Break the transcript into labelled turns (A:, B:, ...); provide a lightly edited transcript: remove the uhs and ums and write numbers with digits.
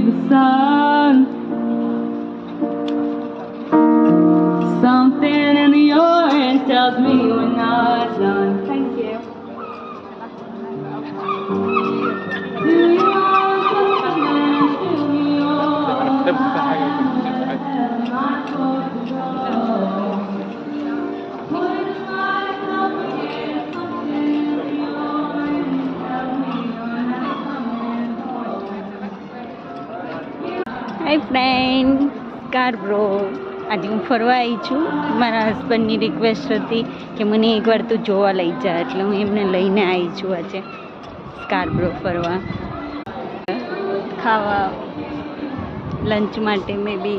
A: the sun. Something in the orange tells me we're not done. Thank you. Do you want something? Do you want my photograph? Would myself forget something in the orange tells me you're not coming home. Hi friend, Scarborough. આજે હું ફરવા આવી છું. મારા હસબન્ડની request હતી કે મને એકવાર તું જોવા લઈ જા, એટલે હું એમને લઈને આવી છું આજે સ્કાર્બરો ફરવા, ખાવા, લંચ માટે મે બી